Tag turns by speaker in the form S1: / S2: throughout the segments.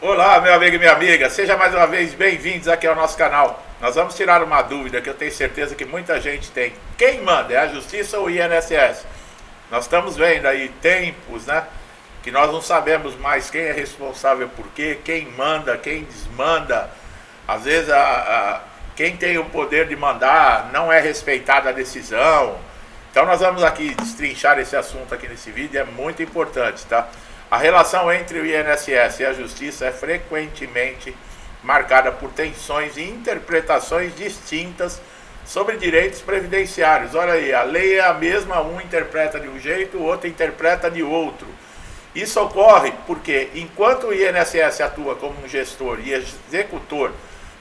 S1: Olá, meu amigo e minha amiga, seja mais uma vez bem-vindos aqui ao nosso canal. Nós vamos tirar uma dúvida que eu tenho certeza que muita gente tem. Quem manda, é a Justiça ou o INSS? Nós estamos vendo aí tempos, né, que nós não sabemos mais quem é responsável por quê, quem manda, quem desmanda. Às vezes quem tem o poder de mandar não é respeitada a decisão. Então nós vamos aqui destrinchar esse assunto aqui nesse vídeo, é muito importante, tá? A relação entre o INSS e a Justiça é frequentemente marcada por tensões e interpretações distintas sobre direitos previdenciários. Olha aí, a lei é a mesma, um interpreta de um jeito, o outro interpreta de outro. Isso ocorre porque, enquanto o INSS atua como um gestor e executor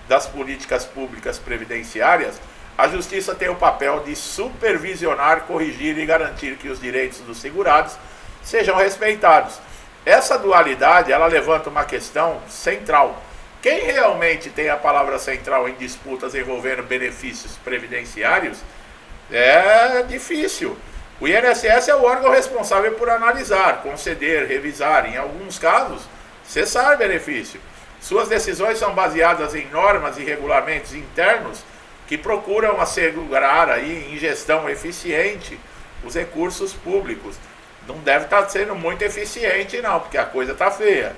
S1: das políticas públicas previdenciárias, a Justiça tem o papel de supervisionar, corrigir e garantir que os direitos dos segurados sejam respeitados. Essa dualidade, ela levanta uma questão central. Quem realmente tem a palavra central em disputas envolvendo benefícios previdenciários é difícil. O INSS é o órgão responsável por analisar, conceder, revisar, em alguns casos, cessar benefício. Suas decisões são baseadas em normas e regulamentos internos que procuram assegurar aí em gestão eficiente os recursos públicos. Não deve estar sendo muito eficiente não, porque a coisa está feia.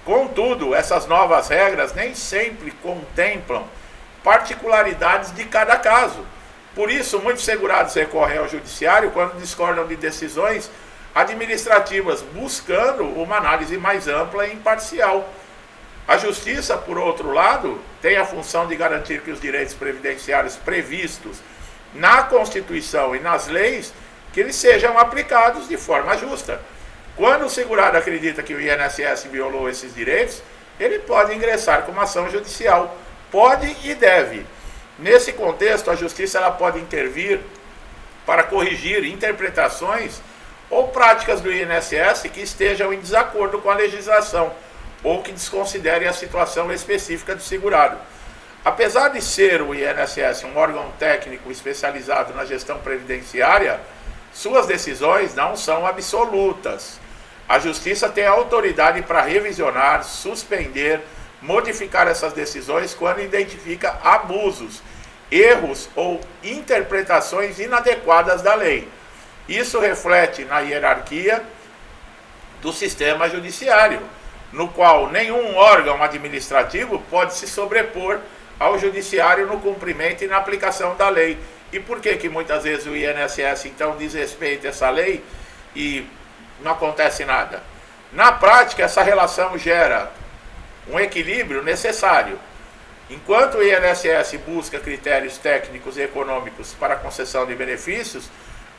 S1: Contudo, essas novas regras nem sempre contemplam particularidades de cada caso. Por isso, muitos segurados recorrem ao judiciário quando discordam de decisões administrativas, buscando uma análise mais ampla e imparcial. A Justiça, por outro lado, tem a função de garantir que os direitos previdenciários previstos na Constituição e nas leis que eles sejam aplicados de forma justa. Quando o segurado acredita que o INSS violou esses direitos, ele pode ingressar com uma ação judicial. Pode e deve. Nesse contexto, a Justiça ela pode intervir para corrigir interpretações ou práticas do INSS que estejam em desacordo com a legislação ou que desconsiderem a situação específica do segurado. Apesar de ser o INSS um órgão técnico especializado na gestão previdenciária, suas decisões não são absolutas. A Justiça tem a autoridade para revisionar, suspender, modificar essas decisões quando identifica abusos, erros ou interpretações inadequadas da lei. Isso reflete na hierarquia do sistema judiciário, no qual nenhum órgão administrativo pode se sobrepor ao judiciário no cumprimento e na aplicação da lei. E por que muitas vezes o INSS então desrespeita essa lei e não acontece nada? Na prática, essa relação gera um equilíbrio necessário. Enquanto o INSS busca critérios técnicos e econômicos para a concessão de benefícios,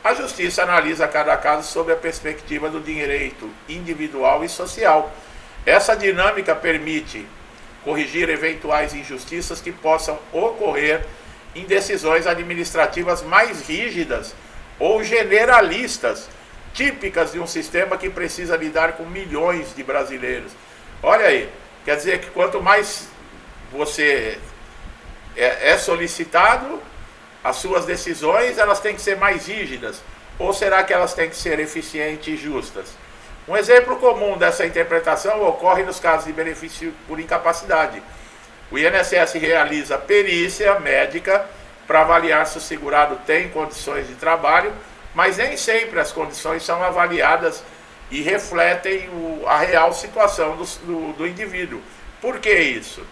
S1: a Justiça analisa cada caso sob a perspectiva do direito individual e social. Essa dinâmica permite corrigir eventuais injustiças que possam ocorrer em decisões administrativas mais rígidas ou generalistas, típicas de um sistema que precisa lidar com milhões de brasileiros. Olha aí, quer dizer que quanto mais você é solicitado, as suas decisões elas têm que ser mais rígidas, ou será que elas têm que ser eficientes e justas? Um exemplo comum dessa interpretação ocorre nos casos de benefício por incapacidade. O INSS realiza perícia médica para avaliar se o segurado tem condições de trabalho, mas nem sempre as condições são avaliadas e refletem a real situação do indivíduo. Por que isso?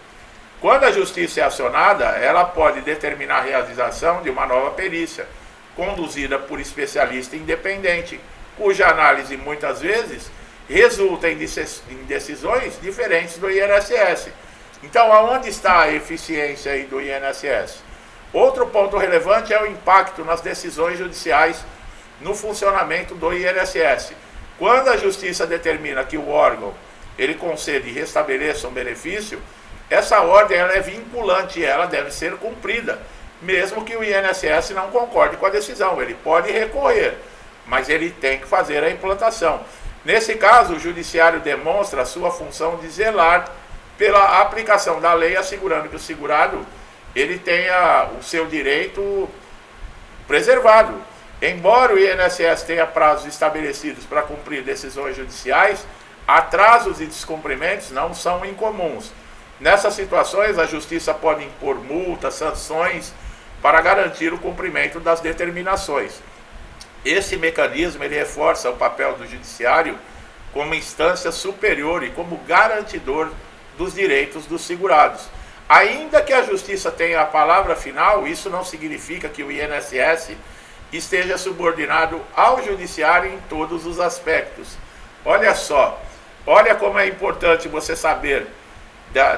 S1: Quando a Justiça é acionada, ela pode determinar a realização de uma nova perícia, conduzida por especialista independente, cuja análise muitas vezes resulta em decisões diferentes do INSS. Então, aonde está a eficiência aí do INSS? Outro ponto relevante é o impacto nas decisões judiciais no funcionamento do INSS. Quando a Justiça determina que o órgão ele concede e restabeleça um benefício, essa ordem ela é vinculante e ela deve ser cumprida, mesmo que o INSS não concorde com a decisão. Ele pode recorrer, mas ele tem que fazer a implantação. Nesse caso, o Judiciário demonstra a sua função de zelar pela aplicação da lei, assegurando que o segurado ele tenha o seu direito preservado. Embora o INSS tenha prazos estabelecidos para cumprir decisões judiciais, Atrasos e descumprimentos não são incomuns. Nessas situações, a Justiça pode impor multas, sanções para garantir o cumprimento das determinações. Esse mecanismo ele reforça o papel do Judiciário como instância superior e como garantidor dos direitos dos segurados. Ainda que a Justiça tenha a palavra final, isso não significa que o INSS esteja subordinado ao Judiciário em todos os aspectos. Olha só, olha como é importante você saber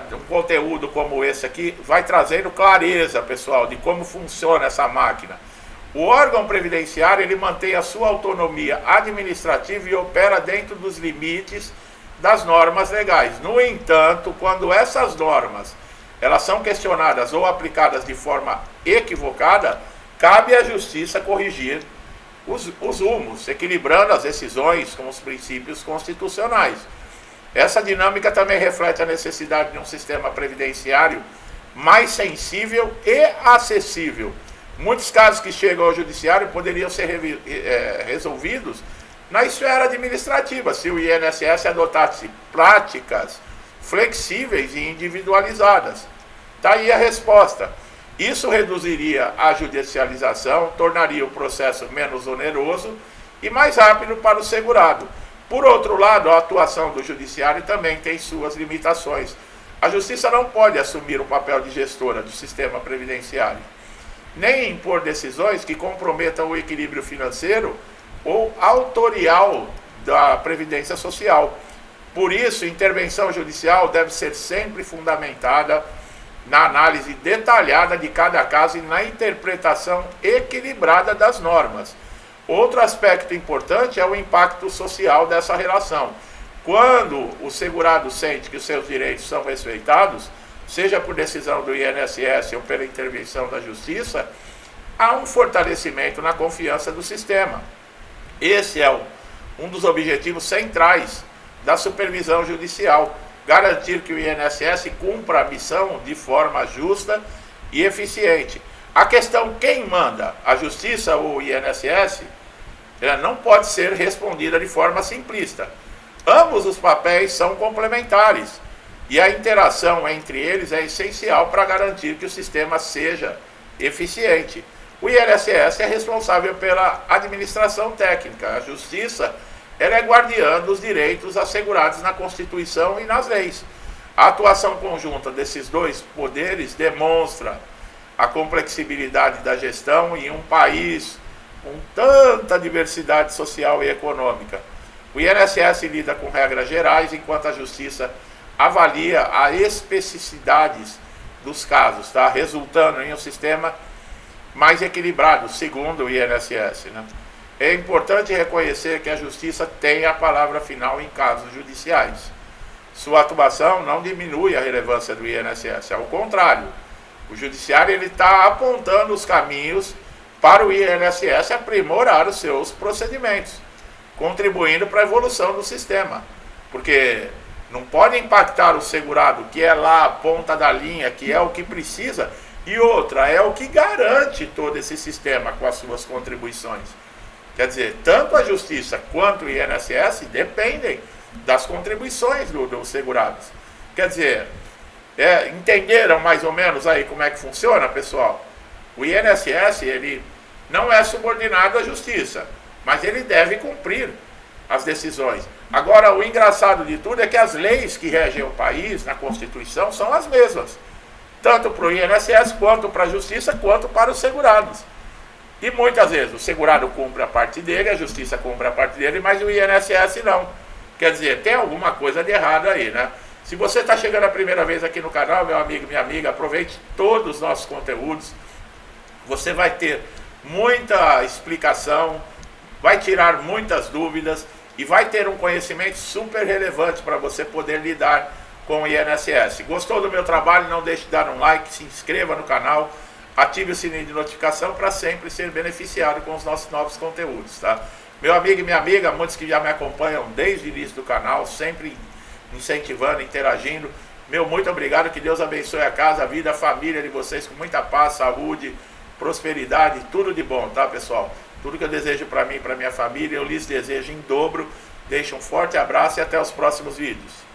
S1: de um conteúdo como esse aqui, vai trazendo clareza, pessoal, de como funciona essa máquina. O órgão previdenciário ele mantém a sua autonomia administrativa e opera dentro dos limites das normas legais. No entanto, quando essas normas elas são questionadas ou aplicadas de forma equivocada, cabe à Justiça corrigir os rumos, equilibrando as decisões com os princípios constitucionais. Essa dinâmica também reflete a necessidade de um sistema previdenciário mais sensível e acessível. Muitos casos que chegam ao Judiciário poderiam ser resolvidos na esfera administrativa, se o INSS adotasse práticas flexíveis e individualizadas. Está aí a resposta. Isso reduziria a judicialização, tornaria o processo menos oneroso e mais rápido para o segurado. Por outro lado, a atuação do Judiciário também tem suas limitações. A Justiça não pode assumir o papel de gestora do sistema previdenciário, nem impor decisões que comprometam o equilíbrio financeiro ou autorial da Previdência Social. Por isso, a intervenção judicial deve ser sempre fundamentada na análise detalhada de cada caso e na interpretação equilibrada das normas. Outro aspecto importante é o impacto social dessa relação. Quando o segurado sente que os seus direitos são respeitados, seja por decisão do INSS ou pela intervenção da Justiça, há um fortalecimento na confiança do sistema. Esse é um dos objetivos centrais da supervisão judicial, garantir que o INSS cumpra a missão de forma justa e eficiente. A questão quem manda, a Justiça ou o INSS, ela não pode ser respondida de forma simplista. Ambos os papéis são complementares e a interação entre eles é essencial para garantir que o sistema seja eficiente. O INSS é responsável pela administração técnica, a Justiça ela é guardiã dos direitos assegurados na Constituição e nas leis. A atuação conjunta desses dois poderes demonstra a complexibilidade da gestão em um país com tanta diversidade social e econômica. O INSS lida com regras gerais, enquanto a Justiça avalia as especificidades dos casos, tá? Resultando em um sistema mais equilibrado, segundo o INSS, né? É importante reconhecer que a Justiça tem a palavra final em casos judiciais. Sua atuação não diminui a relevância do INSS, ao contrário. O Judiciário está apontando os caminhos para o INSS aprimorar os seus procedimentos, contribuindo para a evolução do sistema. Porque não pode impactar o segurado, que é lá a ponta da linha, que é o que precisa, e outra, é o que garante todo esse sistema com as suas contribuições. Quer dizer, tanto a Justiça quanto o INSS dependem das contribuições dos segurados. Quer dizer, entenderam mais ou menos aí como é que funciona, pessoal? O INSS, ele não é subordinado à Justiça, mas ele deve cumprir as decisões. Agora, o engraçado de tudo é que as leis que regem o país, na Constituição, são as mesmas. Tanto para o INSS, quanto para a Justiça, quanto para os segurados. E muitas vezes o segurado cumpre a parte dele, a Justiça cumpre a parte dele, mas o INSS não. Quer dizer, tem alguma coisa de errado aí, né? Se você está chegando a primeira vez aqui no canal, meu amigo, minha amiga, aproveite todos os nossos conteúdos. Você vai ter muita explicação, vai tirar muitas dúvidas e vai ter um conhecimento super relevante para você poder lidar com o INSS. Gostou do meu trabalho? Não deixe de dar um like, se inscreva no canal, ative o sininho de notificação para sempre ser beneficiado com os nossos novos conteúdos, tá? Meu amigo e minha amiga, muitos que já me acompanham desde o início do canal, sempre incentivando, interagindo, meu muito obrigado, que Deus abençoe a casa, a vida, a família de vocês com muita paz, saúde, prosperidade, tudo de bom, tá, pessoal? Tudo que eu desejo para mim e para minha família, eu lhes desejo em dobro, Deixo um forte abraço e até os próximos vídeos.